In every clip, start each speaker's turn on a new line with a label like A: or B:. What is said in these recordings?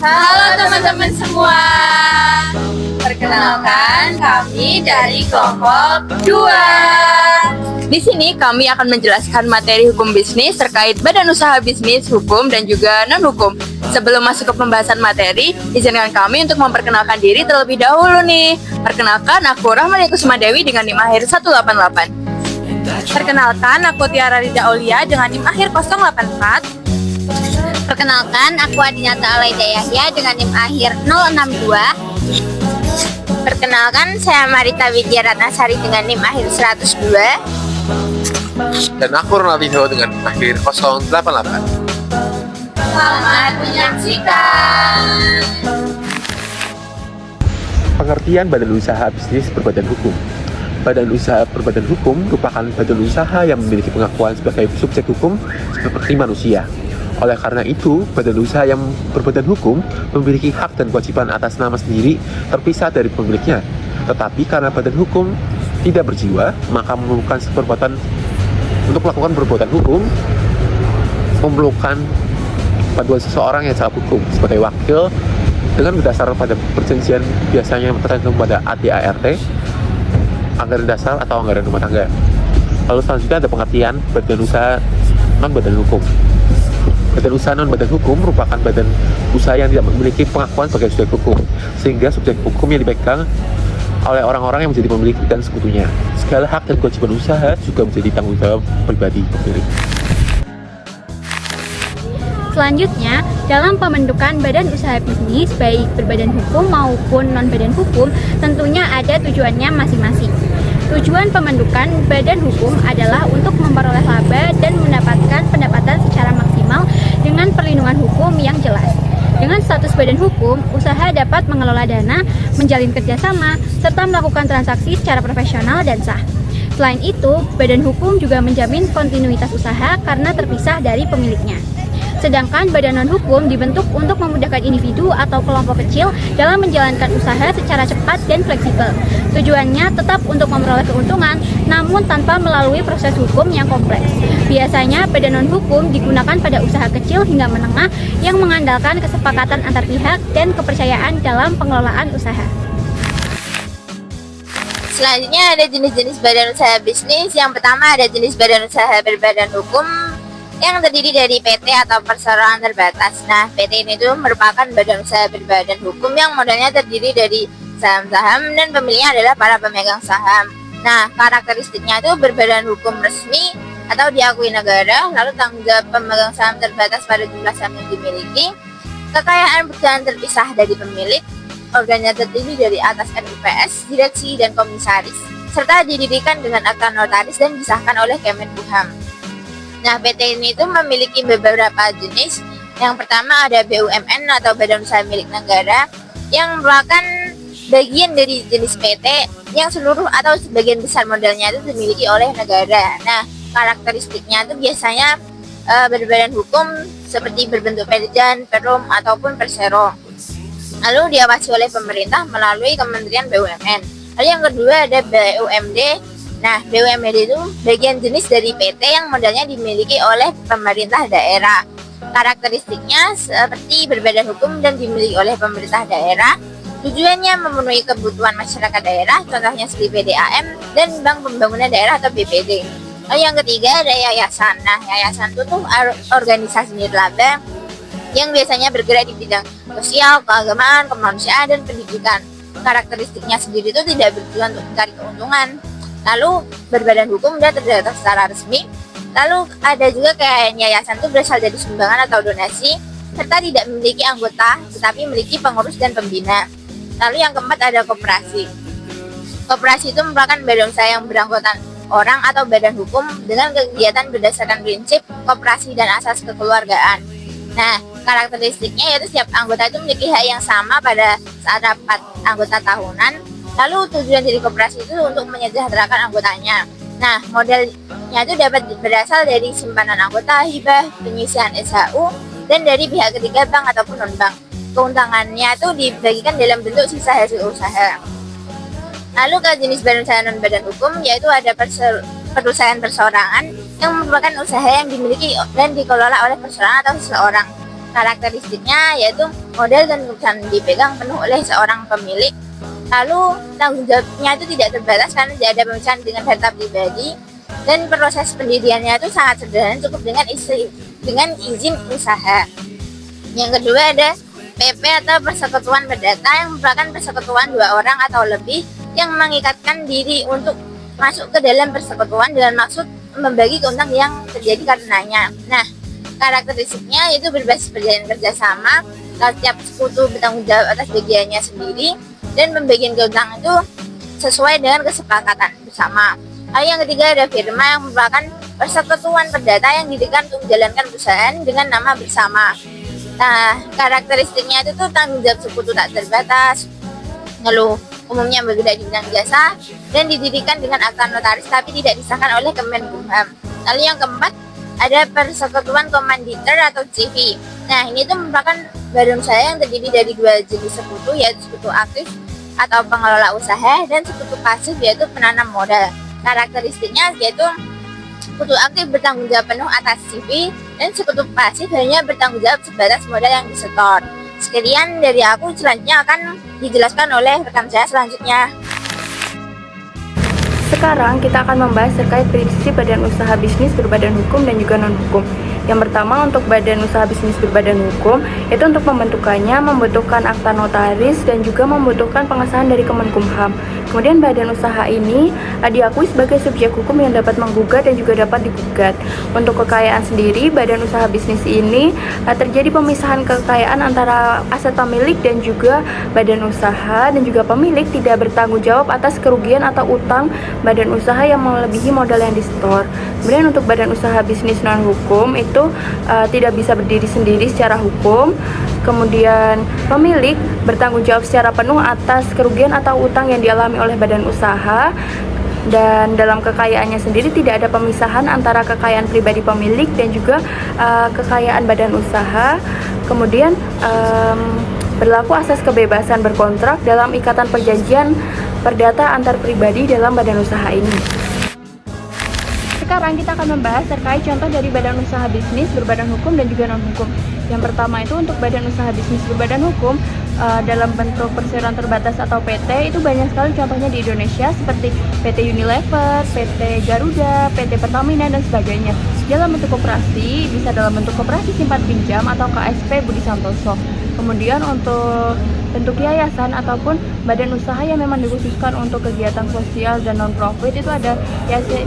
A: Halo teman-teman semua. Perkenalkan, kami dari kelompok 2.
B: Di sini kami akan menjelaskan materi hukum bisnis terkait badan usaha bisnis, hukum, dan juga non-hukum. Sebelum masuk ke pembahasan materi, izinkan kami untuk memperkenalkan diri terlebih dahulu nih. Perkenalkan, aku Rahmani Kusmadewi dengan NIM akhir 188.
A: Perkenalkan, aku Tiara Rida Aulia dengan NIM akhir 084.
C: Perkenalkan, aku Adinata Alaida Yahya dengan NIM akhir 062. Perkenalkan, saya Marita Widya Ratnasari dengan NIM akhir 102.
D: Dan aku Ronaldinho dengan akhir 088.
A: Selamat menyaksikan.
E: Pengertian badan usaha bisnis berbadan hukum. Badan usaha berbadan hukum merupakan badan usaha yang memiliki pengakuan sebagai subjek hukum seperti manusia. Oleh karena itu, badan usaha yang berbadan hukum memiliki hak dan kewajiban atas nama sendiri terpisah dari pemiliknya. Tetapi karena badan hukum tidak berjiwa, maka memerlukan perbuatan untuk melakukan perbuatan hukum memerlukan bantuan seseorang yang sangat hukum sebagai wakil dengan berdasar pada perjanjian biasanya tergantung pada ADART, anggaran dasar atau anggaran rumah tangga. Lalu selanjutnya ada pengertian badan usaha non badan hukum. Badan usaha non badan hukum merupakan badan usaha yang tidak memiliki pengakuan sebagai subjek hukum, sehingga subjek hukum yang dipegang oleh orang-orang yang menjadi pemilik dan sekutunya. Segala hak dan kewajiban usaha juga menjadi tanggung jawab pribadi pemilik.
F: Selanjutnya, dalam pembentukan badan usaha bisnis, baik berbadan hukum maupun non-badan hukum, tentunya ada tujuannya masing-masing. Tujuan pembentukan badan hukum adalah untuk memperoleh laba dan mendapatkan pendapatan secara maksimal dengan perlindungan hukum yang jelas. Dengan status badan hukum, usaha dapat mengelola dana, menjalin kerjasama, serta melakukan transaksi secara profesional dan sah. Selain itu, badan hukum juga menjamin kontinuitas usaha karena terpisah dari pemiliknya. Sedangkan badan non-hukum dibentuk untuk memudahkan individu atau kelompok kecil dalam menjalankan usaha secara cepat dan fleksibel. Tujuannya tetap untuk memperoleh keuntungan, namun tanpa melalui proses hukum yang kompleks. Biasanya badan non-hukum digunakan pada usaha kecil hingga menengah yang mengandalkan kesepakatan antar pihak dan kepercayaan dalam pengelolaan usaha.
C: Selanjutnya ada jenis-jenis badan usaha bisnis. Yang pertama ada jenis badan usaha berbadan hukum yang terdiri dari PT atau perseroan terbatas. Nah, PT ini tuh merupakan badan usaha berbadan hukum yang modalnya terdiri dari saham-saham dan pemiliknya adalah para pemegang saham. Nah, karakteristiknya itu berbadan hukum resmi atau diakui negara, lalu tanggung jawab pemegang saham terbatas pada jumlah saham yang dimiliki, kekayaan berjalan terpisah dari pemilik, organnya terdiri dari atas NUPS, direksi, dan komisaris, serta didirikan dengan akta notaris dan disahkan oleh Kemenkumham. Nah, PT ini itu memiliki beberapa jenis. Yang pertama ada BUMN atau Badan Usaha Milik Negara yang merupakan bagian dari jenis PT yang seluruh atau sebagian besar modalnya itu dimiliki oleh negara. Nah, karakteristiknya itu biasanya berbadan hukum seperti berbentuk perjan, perum, ataupun persero. Lalu diawasi oleh pemerintah melalui Kementerian BUMN. Lalu yang kedua ada BUMD. Nah, BUMD itu bagian jenis dari PT yang modalnya dimiliki oleh pemerintah daerah. Karakteristiknya seperti berbadan hukum dan dimiliki oleh pemerintah daerah. Tujuannya memenuhi kebutuhan masyarakat daerah, contohnya seperti PDAM dan Bank Pembangunan Daerah atau BPD. Lalu yang ketiga ada yayasan. Nah, yayasan itu tuh organisasi nirlaba yang biasanya bergerak di bidang sosial, keagamaan, kemanusiaan, dan pendidikan. Karakteristiknya sendiri itu tidak bertujuan untuk mencari keuntungan. Lalu berbadan hukum dan terdaftar secara resmi. Lalu ada juga kayak yayasan itu berasal dari sumbangan atau donasi, serta tidak memiliki anggota, tetapi memiliki pengurus dan pembina. Lalu yang keempat ada koperasi. Koperasi itu merupakan badan usaha yang beranggotakan orang atau badan hukum dengan kegiatan berdasarkan prinsip koperasi dan asas kekeluargaan. Nah, karakteristiknya yaitu setiap anggota itu memiliki hak yang sama pada saat rapat anggota tahunan. Lalu tujuan dari koperasi itu untuk menyejahterakan anggotanya. Nah, modelnya itu dapat berasal dari simpanan anggota, hibah, penyisihan SHU, dan dari pihak ketiga bank ataupun non-bank. Keuntungannya itu dibagikan dalam bentuk sisa hasil usaha. Lalu ke jenis badan usaha non badan hukum yaitu ada perusahaan perseorangan yang merupakan usaha yang dimiliki dan dikelola oleh perseorangan atau seseorang. Karakteristiknya yaitu modal dan keputusan dipegang penuh oleh seorang pemilik. Lalu tanggung jawabnya itu tidak terbatas karena tidak ada pemisahan dengan data pribadi, dan proses pendiriannya itu sangat sederhana, cukup dengan izin usaha. Yang kedua ada PP atau persekutuan perdata, yang merupakan persekutuan 2 orang atau lebih yang mengikatkan diri untuk masuk ke dalam persekutuan dengan maksud membagi keuntungan yang terjadi karenanya. Nah, karakteristiknya itu berbasis perjanjian kerjasama. Setiap sekutu bertanggung jawab atas bagiannya sendiri, dan pembagian keuntungan itu sesuai dengan kesepakatan bersama. Lalu yang ketiga ada firma, yang merupakan persekutuan perdata yang didirikan untuk menjalankan perusahaan dengan nama bersama. Nah, karakteristiknya itu tuh tanggung jawab sekutu tak terbatas, ngeluh umumnya bergerak di bidang jasa, dan didirikan dengan akta notaris tapi tidak disahkan oleh Kemenkumham. Lalu yang keempat ada persekutuan komanditer atau CV. Nah, ini tuh merupakan badan usaha yang terdiri dari 2 jenis sekutu, yaitu sekutu aktif atau pengelola usaha dan sekutu pasif yaitu penanam modal. Karakteristiknya yaitu sekutu aktif bertanggung jawab penuh atas CV, dan sekutu pasif hanya bertanggung jawab sebatas modal yang disetor. Sekian dari aku, selanjutnya akan dijelaskan oleh rekan saya selanjutnya.
G: Sekarang kita akan membahas terkait prinsip badan usaha bisnis berbadan hukum dan juga non-hukum. Yang pertama, untuk badan usaha bisnis berbadan hukum, itu untuk pembentukannya membutuhkan akta notaris dan juga membutuhkan pengesahan dari Kemenkumham. Kemudian badan usaha ini diakui sebagai subjek hukum yang dapat menggugat dan juga dapat digugat. Untuk kekayaan sendiri, badan usaha bisnis ini terjadi pemisahan kekayaan antara aset pemilik dan juga badan usaha, dan juga pemilik tidak bertanggung jawab atas kerugian atau utang badan usaha yang melebihi modal yang disetor. Kemudian untuk badan usaha bisnis non-hukum itu tidak bisa berdiri sendiri secara hukum. Kemudian pemilik bertanggung jawab secara penuh atas kerugian atau utang yang dialami oleh badan usaha, dan dalam kekayaannya sendiri tidak ada pemisahan antara kekayaan pribadi pemilik dan juga kekayaan badan usaha. Kemudian berlaku asas kebebasan berkontrak dalam ikatan perjanjian perdata antar pribadi dalam badan usaha ini. Sekarang kita akan membahas terkait contoh dari badan usaha bisnis berbadan hukum dan juga non-hukum. Yang pertama itu untuk badan usaha bisnis berbadan hukum dalam bentuk perseroan terbatas atau PT, itu banyak sekali contohnya di Indonesia seperti PT Unilever, PT Garuda, PT Pertamina, dan sebagainya. Dalam bentuk koperasi, bisa dalam bentuk koperasi simpan pinjam atau KSP Budi Santoso. Kemudian untuk bentuk yayasan ataupun badan usaha yang memang dikhususkan untuk kegiatan sosial dan non-profit, itu ada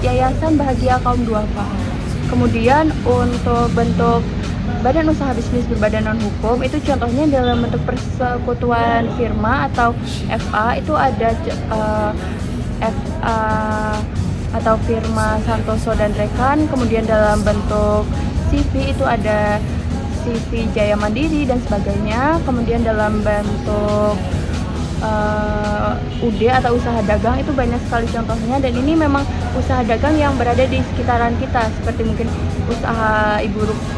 G: Yayasan Bahagia Kaum Duafa. Kemudian untuk bentuk badan usaha bisnis berbadan non-hukum, itu contohnya dalam bentuk persekutuan firma atau FA, itu ada FA atau firma Santoso dan Rekan. Kemudian dalam bentuk CV itu ada CV Jaya Mandiri dan sebagainya. Kemudian dalam bentuk UD atau usaha dagang, itu banyak sekali contohnya, dan ini memang usaha dagang yang berada di sekitaran kita, seperti mungkin usaha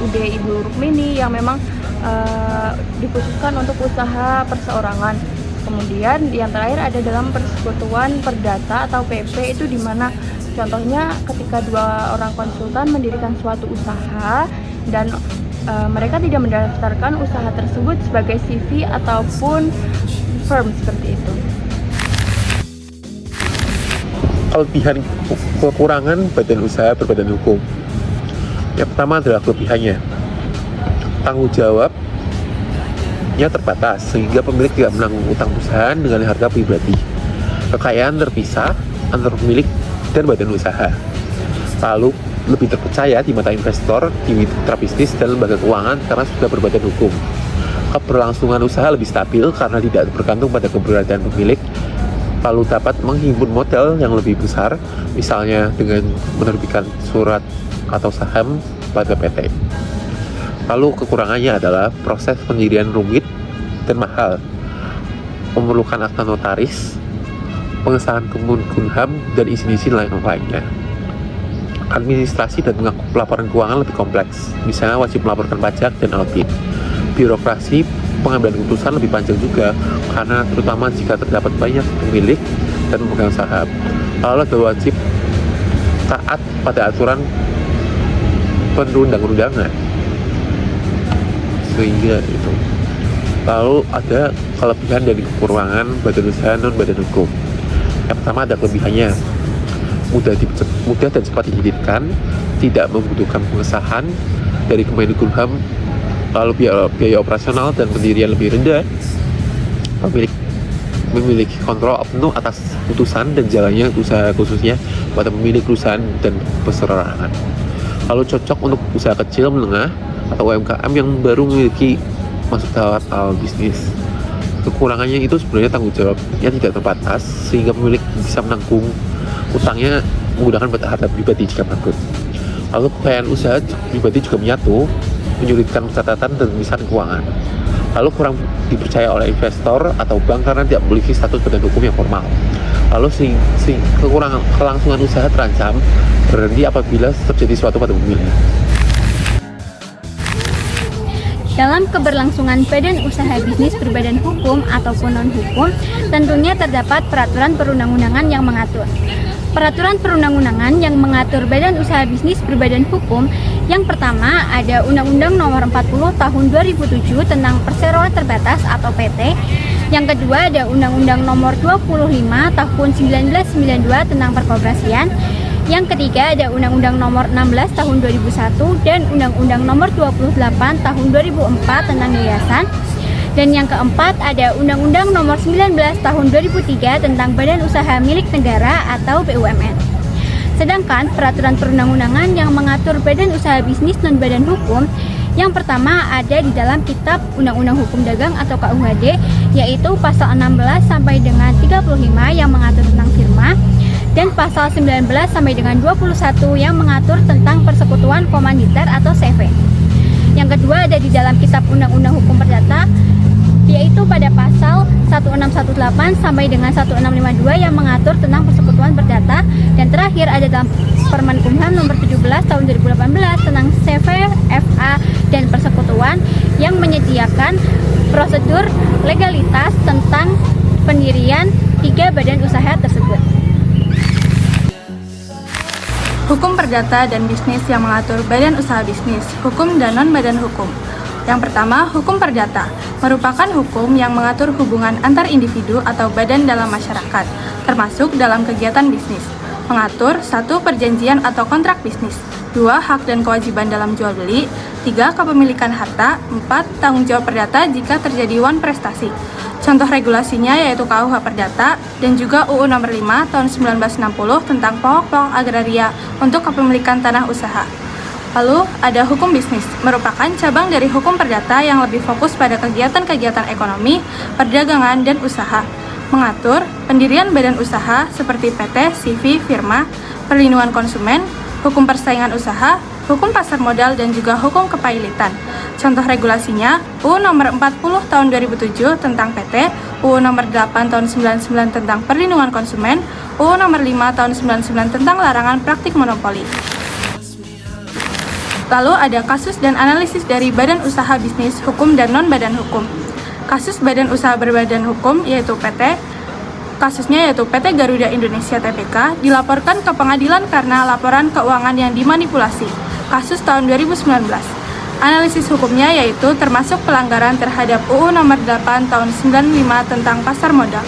G: UD Ibu Rukmini yang memang dikhususkan untuk usaha perseorangan. Kemudian yang terakhir ada dalam persekutuan perdata atau PP, itu dimana contohnya ketika 2 orang konsultan mendirikan suatu usaha dan mereka tidak mendaftarkan usaha tersebut sebagai CV ataupun firm seperti itu.
E: Kelebihan kekurangan badan usaha berbadan hukum. Yang pertama adalah kelebihannya. Tanggung jawabnya terbatas sehingga pemilik tidak menanggung utang perusahaan dengan harga pribadi. Kekayaan terpisah antara pemilik dan badan usaha. Lalu lebih terpercaya di mata investor, di mitra bisnis dan lembaga keuangan karena sudah berbadan hukum. Keberlangsungan usaha lebih stabil karena tidak bergantung pada keberadaan pemilik, lalu dapat menghimpun modal yang lebih besar, misalnya dengan menerbitkan surat atau saham pada PT. Lalu kekurangannya adalah proses pendirian rumit dan mahal, memerlukan akta notaris, pengesahan Kemenkumham, dan izin-izin lainnya. Administrasi dan pelaporan keuangan lebih kompleks, misalnya wajib melaporkan pajak dan audit. Birokrasi pengambilan keputusan lebih panjang juga, karena terutama jika terdapat banyak pemilik dan pemegang saham. Lalu ada wajib taat pada aturan perundang-undangan. sehingga itu. Lalu ada kelebihan dari kekurangan badan usaha non badan hukum. Yang pertama ada kelebihannya, mudah dan cepat didirikan, tidak membutuhkan pengesahan dari Kemenkumham, lalu biaya operasional dan pendirian lebih rendah, memiliki kontrol penuh atas putusan dan jalannya usaha khususnya pada pemilik perusahaan dan perserorangan. Lalu cocok untuk usaha kecil menengah atau UMKM yang baru memiliki masuk tahap awal bisnis. Kekurangannya itu sebenarnya tanggung jawabnya tidak terbatas sehingga pemilik bisa menanggung utangnya menggunakan harta pribadi jika bangkrut. Lalu kekayaan usaha pribadi juga menyatu, menyulitkan catatan dan pemisahan keuangan. Lalu kurang dipercaya oleh investor atau bank karena tidak memiliki status badan hukum yang formal. Lalu kekurangan kelangsungan usaha terancam berhenti apabila terjadi suatu pada pemilik.
F: Dalam keberlangsungan badan usaha bisnis berbadan hukum ataupun non-hukum, tentunya terdapat peraturan perundang-undangan yang mengatur. Peraturan perundang-undangan yang mengatur badan usaha bisnis berbadan hukum, yang pertama ada Undang-Undang Nomor 40 Tahun 2007 tentang Perseroan Terbatas atau PT. Yang kedua ada Undang-Undang Nomor 25 Tahun 1992 tentang Perkoperasian. Yang ketiga ada Undang-Undang Nomor 16 Tahun 2001 dan Undang-Undang Nomor 28 Tahun 2004 tentang yayasan. Dan yang keempat ada Undang-Undang Nomor 19 Tahun 2003 tentang Badan Usaha Milik Negara atau BUMN. Sedangkan peraturan perundang-undangan yang mengatur badan usaha bisnis non badan hukum, yang pertama ada di dalam Kitab Undang-Undang Hukum Dagang atau KUHD, yaitu pasal 16 sampai dengan 35 yang mengatur tentang firma, dan pasal 19 sampai dengan 21 yang mengatur tentang persekutuan komanditer atau CV. Yang kedua ada di dalam Kitab Undang-Undang Hukum Perdata, yaitu pada pasal 1618 sampai dengan 1652 yang mengatur tentang persekutuan perdata, dan terakhir ada dalam Permen Kumham nomor 17 tahun 2018 tentang CV, FA, dan persekutuan yang menyediakan prosedur legalitas tentang pendirian 3 badan usaha tersebut.
G: Hukum perdata dan bisnis yang mengatur badan usaha bisnis, hukum dan non-badan hukum. Yang pertama, hukum perdata merupakan hukum yang mengatur hubungan antar individu atau badan dalam masyarakat, termasuk dalam kegiatan bisnis. Mengatur 1. Perjanjian atau kontrak bisnis, 2. Hak dan kewajiban dalam jual beli, 3. Kepemilikan harta, 4. Tanggung jawab perdata jika terjadi wan prestasi. Contoh regulasinya yaitu KUH Perdata dan juga UU Nomor 5 Tahun 1960 tentang pokok-pokok agraria untuk kepemilikan tanah usaha. Lalu ada hukum bisnis, merupakan cabang dari hukum perdata yang lebih fokus pada kegiatan-kegiatan ekonomi, perdagangan, dan usaha. Mengatur pendirian badan usaha seperti PT, CV, firma, perlindungan konsumen, hukum persaingan usaha, hukum pasar modal, dan juga hukum kepailitan. Contoh regulasinya, UU Nomor 40 Tahun 2007 tentang PT, UU Nomor 8 Tahun 99 tentang perlindungan konsumen, UU Nomor 5 Tahun 99 tentang larangan praktik monopoli. Lalu ada kasus dan analisis dari badan usaha bisnis, hukum dan non-badan hukum. Kasus badan usaha berbadan hukum yaitu PT, kasusnya yaitu PT Garuda Indonesia Tbk, dilaporkan ke pengadilan karena laporan keuangan yang dimanipulasi. Kasus tahun 2019. Analisis hukumnya yaitu termasuk pelanggaran terhadap UU Nomor 8 Tahun 95 tentang pasar modal.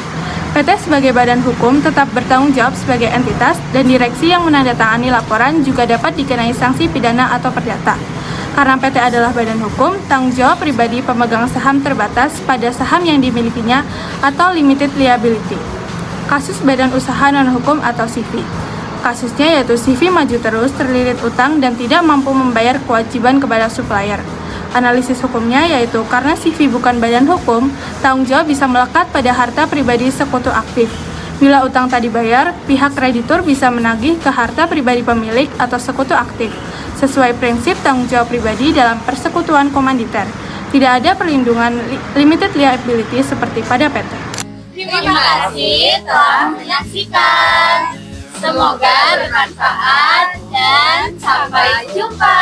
G: PT sebagai badan hukum tetap bertanggung jawab sebagai entitas dan direksi yang menandatangani laporan juga dapat dikenai sanksi pidana atau perdata. Karena PT adalah badan hukum, tanggung jawab pribadi pemegang saham terbatas pada saham yang dimilikinya atau limited liability. Kasus badan usaha non-hukum atau CV. Kasusnya yaitu CV maju terus, terlilit utang, dan tidak mampu membayar kewajiban kepada supplier. Analisis hukumnya yaitu karena CV bukan badan hukum, tanggung jawab bisa melekat pada harta pribadi sekutu aktif. Bila utang tak dibayar, pihak kreditur bisa menagih ke harta pribadi pemilik atau sekutu aktif, sesuai prinsip tanggung jawab pribadi dalam persekutuan komanditer. Tidak ada perlindungan limited liability seperti pada PT.
C: Terima kasih telah menyaksikan. Semoga bermanfaat dan sampai jumpa.